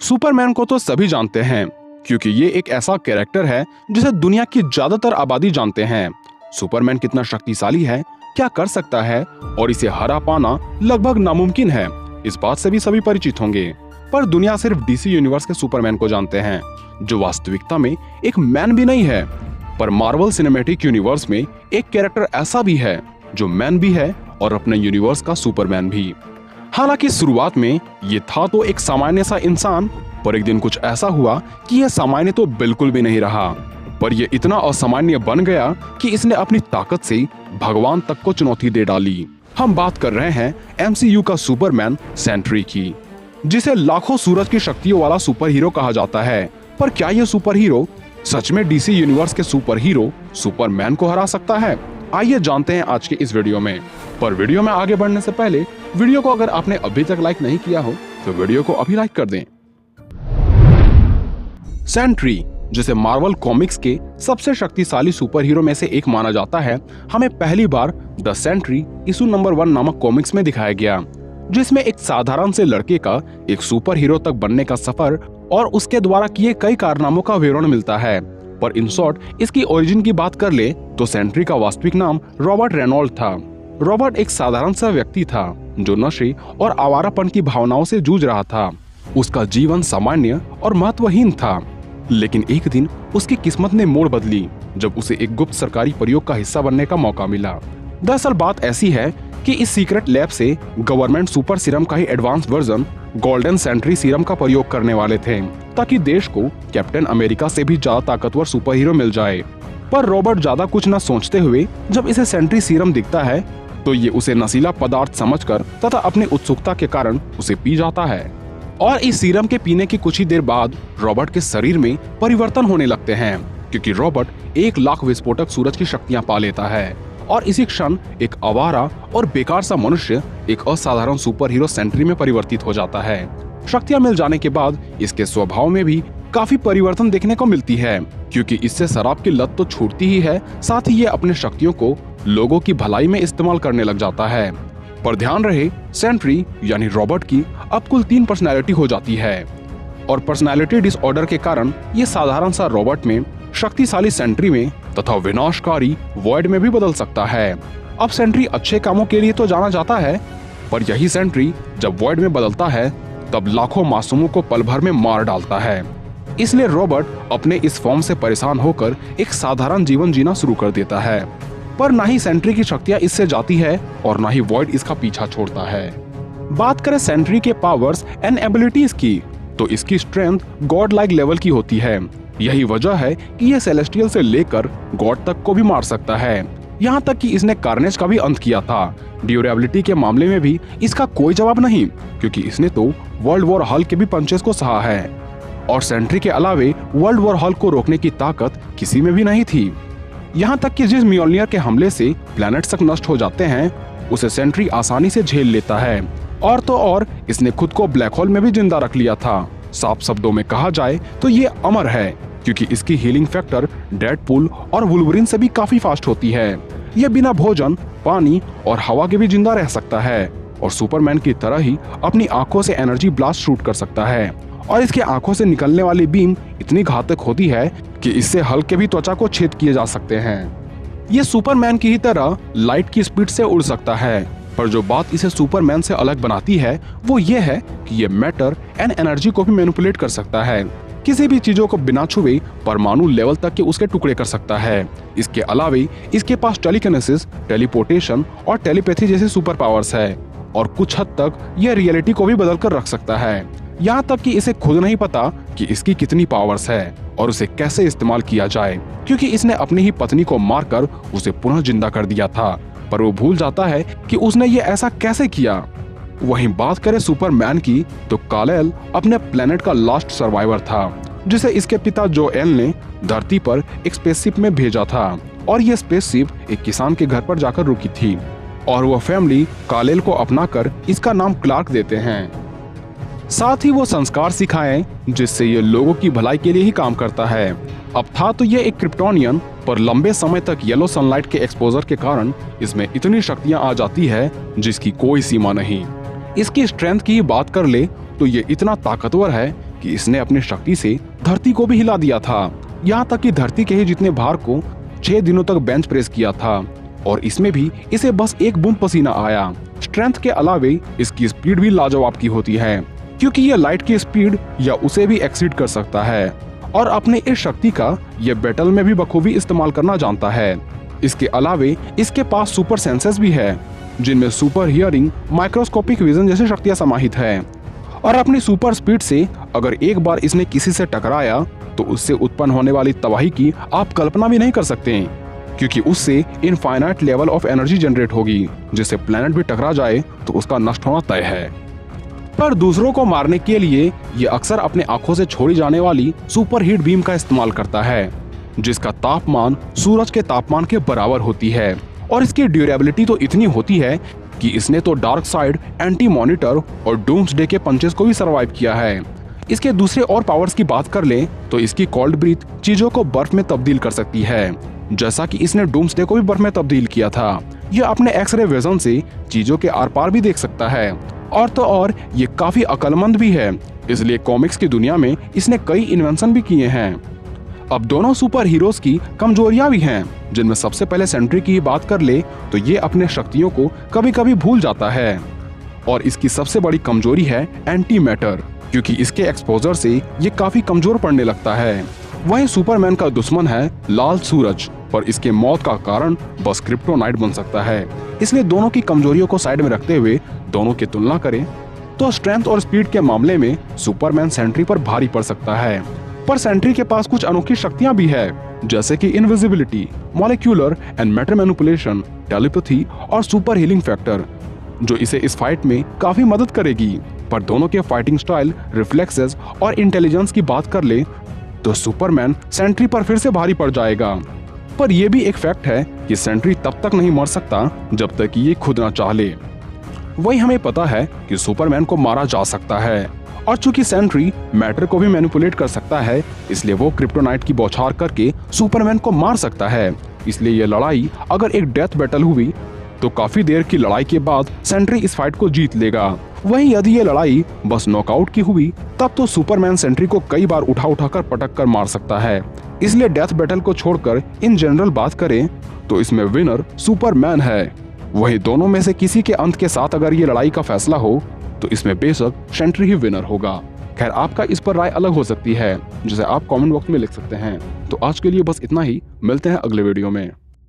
Superman को तो सभी जानते हैं क्योंकि ये एक ऐसा कैरेक्टर है जिसे दुनिया की ज्यादातर आबादी जानते हैं। सुपरमैन कितना शक्तिशाली है, क्या कर सकता है और इसे हरा पाना लगभग नामुमकिन है, इस बात से भी सभी परिचित होंगे। पर दुनिया सिर्फ डीसी यूनिवर्स के सुपरमैन को जानते हैं, जो वास्तविकता में एक मैन भी नहीं है। पर मार्वल सिनेमैटिक यूनिवर्स में एक कैरेक्टर ऐसा भी है जो मैन भी है और अपने यूनिवर्स का सुपरमैन भी। हालांकि शुरुआत में ये था तो एक सामान्य सा इंसान, पर एक दिन कुछ ऐसा हुआ कि यह सामान्य तो बिल्कुल भी नहीं रहा, पर यह इतना असामान्य बन गया कि इसने अपनी ताकत से भगवान तक को चुनौती दे डाली। हम बात कर रहे हैं एमसीयू का सुपरमैन सेंट्री की, जिसे लाखों सूरज की शक्तियों वाला सुपर हीरो कहा जाता है। पर क्या यह सुपर हीरो सच में डीसी यूनिवर्स के सुपर हीरो सुपरमैन को हरा सकता है? आइए जानते हैं आज के इस वीडियो में। पर वीडियो में आगे बढ़ने से पहले वीडियो को अगर आपने अभी तक लाइक नहीं किया हो तो वीडियो को अभी लाइक कर दें। सेंट्री, जिसे मार्वल कॉमिक्स के सबसे शक्तिशाली सुपर हीरो में से एक माना जाता है, हमें पहली बार द सेंट्री इशू नंबर 1 नामक कॉमिक्स में दिखाया गया, जिसमें एक साधारण से लड़के का एक सुपर हीरो तक बनने का सफर और उसके द्वारा किए कई कारनामों का विवरण मिलता है। पर इन शॉर्ट इसकी ओरिजिन की बात कर ले तो सेंट्री का वास्तविक नाम रॉबर्ट रेनॉल्ड था। रॉबर्ट एक साधारण सा व्यक्ति था जो नशे और आवारापन की भावनाओं से जूझ रहा था। उसका जीवन सामान्य और महत्वहीन था, लेकिन एक दिन उसकी किस्मत ने मोड़ बदली जब उसे एक गुप्त सरकारी प्रयोग का हिस्सा बनने का मौका मिला। दरअसल बात ऐसी है कि इस सीक्रेट लैब से गवर्नमेंट सुपर सीरम का ही advance version golden sentry serum का प्रयोग करने वाले थे, ताकि देश को कैप्टन अमेरिका से भी ज्यादा ताकतवर सुपर हीरो मिल जाए। पर रॉबर्ट ज्यादा कुछ न सोचते हुए जब इसे सेंट्री सीरम दिखता है तो ये उसे नशीला पदार्थ समझकर तथा अपनी उत्सुकता के कारण उसे पी जाता है। और इस सीरम के पीने की कुछ ही देर बाद रॉबर्ट के शरीर में परिवर्तन होने लगते हैं, क्योंकि रॉबर्ट 1 लाख विस्फोटक सूरज की शक्तियां पा लेता है और इसी क्षण एक आवारा और बेकार सा मनुष्य एक असाधारण सुपर हीरो सेंट्री में परिवर्तित हो जाता है। शक्तियां मिल जाने के बाद इसके स्वभाव में भी काफी परिवर्तन देखने को मिलती है, क्योंकि इससे शराब की लत तो छूटती ही है, साथ ही ये अपने शक्तियों को लोगों की भलाई में इस्तेमाल करने लग जाता है। पर ध्यान रहे, सेंट्री यानी रॉबर्ट की अब कुल 3 पर्सनैलिटी हो जाती है और पर्सनैलिटी डिसऑर्डर के कारण ये साधारण सा रॉबर्ट में, शक्तिशाली सेंट्री में तथा विनाशकारी वॉइड में भी बदल सकता है। अब सेंट्री अच्छे कामों के लिए तो जाना जाता है, पर यही सेंट्री जब वॉइड में बदलता है तब लाखों मासूमों को पल भर में मार डालता है। इसलिए रॉबर्ट अपने इस फॉर्म से परेशान होकर एक साधारण जीवन जीना शुरू कर देता है। पर ना ही सेंट्री की शक्तियां इससे जाती है और ना ही वॉइड इसका पीछा छोड़ता है। बात करें सेंट्री के पावर्स एंड एबिलिटीज की, तो इसकी स्ट्रेंथ गॉड लाइक लेवल की होती है। यही वजह है कि ये सेलेस्टियल से लेकर गॉड तक को भी मार सकता है। यहाँ तक कि इसने कार्नेज का भी अंत किया था। ड्यूरेबिलिटी के मामले में भी इसका कोई जवाब नहीं, क्योंकि इसने तो वर्ल्ड वॉर हल्क के भी पंचेस को सहा है और सेंट्री के अलावे वर्ल्ड वॉर हल्क को रोकने की ताकत किसी में भी नहीं थी। यहाँ तक कि जिस म्योल्नियर के हमले से प्लैनेट्स तक नष्ट हो जाते हैं, उसे सेंट्री आसानी से झेल लेता है। और तो और इसने खुद को ब्लैक होल में भी जिंदा रख लिया था। साफ शब्दों में कहा जाए तो ये अमर है, क्योंकि इसकी हीलिंग फैक्टर डेडपूल और वुल्वरिन से भी काफी फास्ट होती है। ये बिना भोजन, पानी और हवा के भी जिंदा रह सकता है और सुपरमैन की तरह ही अपनी आंखों से एनर्जी ब्लास्ट शूट कर सकता है। और इसके आंखों से निकलने वाली बीम इतनी घातक होती है कि इससे हल्के भी त्वचा को छेद किए जा सकते हैं। ये सुपरमैन की ही तरह लाइट की स्पीड से उड़ सकता है, पर जो बात इसे सुपरमैन से अलग बनाती है वो ये है कि ये मैटर एंड एनर्जी को भी मैनिपुलेट कर सकता है। किसी भी चीजों को बिना छुए परमाणु लेवल तक के उसके टुकड़े कर सकता है। इसके अलावे इसके पास टेलीकिनेसिस, टेलीपोर्टेशन और टेलीपैथी जैसे सुपर पावर्स है और कुछ हद तक यह रियलिटी को भी बदल कर रख सकता है। यहाँ तक कि इसे खुद नहीं पता कि इसकी कितनी पावर्स है और उसे कैसे इस्तेमाल किया जाए, क्योंकि इसने अपनी ही पत्नी को मारकर उसे पुनः जिंदा कर दिया था, पर वो भूल जाता है कि उसने ये ऐसा कैसे किया। वहीं बात करें सुपरमैन की, तो कालेल अपने प्लेनेट का लास्ट सर्वाइवर था, जिसे इसके पिता जोएल ने धरती पर एक स्पेसशिप में भेजा था और ये स्पेसशिप एक किसान के घर पर जाकर रुकी थी और वो फैमिली कालेल को अपनाकर इसका नाम क्लार्क देते हैं। साथ ही वो संस्कार सिखाएं जिससे ये लोगों की भलाई के लिए ही काम करता है। अब था तो ये एक क्रिप्टोनियन, पर लंबे समय तक येलो सनलाइट के एक्सपोजर के कारण इसमें इतनी शक्तियां आ जाती है जिसकी कोई सीमा नहीं। इसकी स्ट्रेंथ की बात कर ले तो ये इतना ताकतवर है कि इसने अपनी शक्ति से धरती को भी हिला दिया था, यहाँ तक कि धरती के ही जितने भार को 6 दिनों तक बेंच प्रेस किया था, और इसमें भी इसे बस एक बूंद पसीना आया। स्ट्रेंथ के अलावे इसकी स्पीड भी लाजवाब की होती है, क्योंकि यह लाइट की स्पीड या उसे भी एक्सीड कर सकता है, और अपने इस शक्ति का यह बैटल में भी बखूबी इस्तेमाल करना जानता है। इसके अलावे इसके पास सुपर सेंसेस भी है, जिनमें सुपर हियरिंग, माइक्रोस्कोपिक विजन जैसी शक्तियां समाहित है। और अपनी सुपर स्पीड से अगर एक बार इसने किसी से टकराया तो उससे उत्पन्न होने वाली तबाही की आप कल्पना भी नहीं कर सकते, क्योंकि उससे infinite level of energy generate होगी, जिससे प्लेनेट भी टकरा जाए तो उसका नष्ट होना तय है। पर दूसरों को मारने के लिए ये अक्सर अपने आंखों से छोड़ी जाने वाली सुपर हीट बीम का इस्तेमाल करता है, जिसका तापमान सूरज के तापमान के बराबर होती है। और इसकी ड्यूरेबिलिटी तो इतनी होती है कि इसने तो डार्क साइड, एंटी मॉनिटर और डूम्सडे के पंचेस को भी सरवाइव किया है। इसके दूसरे और पावर्स की बात कर लें तो इसकी कोल्ड ब्रीथ चीजों को बर्फ में तब्दील कर सकती है, जैसा कि इसने डूम्सडे को भी बर्फ में तब्दील किया था। यह अपने एक्सरे विजन से चीजों के आर पार भी देख सकता है, और तो और ये काफी अक्लमंद भी है, इसलिए कॉमिक्स की दुनिया में इसने कई इन्वेंशन भी किए हैं। अब दोनों सुपर हीरोज की कमजोरियां भी हैं, जिनमें सबसे पहले सेंट्री की बात कर ले तो ये अपने शक्तियों को कभी कभी भूल जाता है, और इसकी सबसे बड़ी कमजोरी है एंटी मैटर, क्योंकि इसके एक्सपोजर से ये काफी कमजोर पड़ने लगता है। वहीं सुपरमैन का दुश्मन है लाल सूरज, पर इसके मौत का कारण बस क्रिप्टोनाइट बन सकता है। इसलिए दोनों की कमजोरियों को साइड में रखते हुए दोनों की तुलना करें तो स्ट्रेंथ और स्पीड के मामले में सुपरमैन सेंट्री पर भारी पड़ सकता है, पर सेंट्री के पास कुछ अनोखी शक्तियां भी है, जैसे कि invisibility, molecular and matter manipulation, telepathy और सुपर हीलिंग फैक्टर, जो इसे इस फाइट में काफी मदद करेगी। पर दोनों के फाइटिंग स्टाइल, रिफ्लेक्सेस और इंटेलिजेंस की बात कर ले तो सुपरमैन सेंट्री पर फिर से भारी पड़ जाएगा। पर यह भी एक फैक्ट है कि सेंट्री तब तक नहीं मर सकता जब तक कि ये खुद ना चाह ले। वही हमें पता है कि सुपरमैन को मारा जा सकता है, और चूंकि सेंट्री मैटर को भी मैनिपुलेट कर सकता है, इसलिए वो क्रिप्टोनाइट की बौछार करके सुपरमैन को मार सकता है। इसलिए ये लड़ाई अगर एक डेथ बैटल हुई तो काफी देर की लड़ाई के बाद सेंट्री इस फाइट को जीत लेगा। वहीं यदि ये लड़ाई बस नॉकआउट की हुई तब तो सुपरमैन सेंट्री को कई बार उठा कर पटक कर मार सकता है। इसलिए डेथ बैटल को छोड़कर इन जनरल बात करें तो इसमें विनर सुपरमैन है। वहीं दोनों में से किसी के अंत के साथ अगर ये लड़ाई का फैसला हो तो इसमें बेशक सेंट्री ही विनर होगा। खैर, आपका इस पर राय अलग हो सकती है, जिसे आप कमेंट बॉक्स में लिख सकते हैं। तो आज के लिए बस इतना ही, मिलते हैं अगले वीडियो में।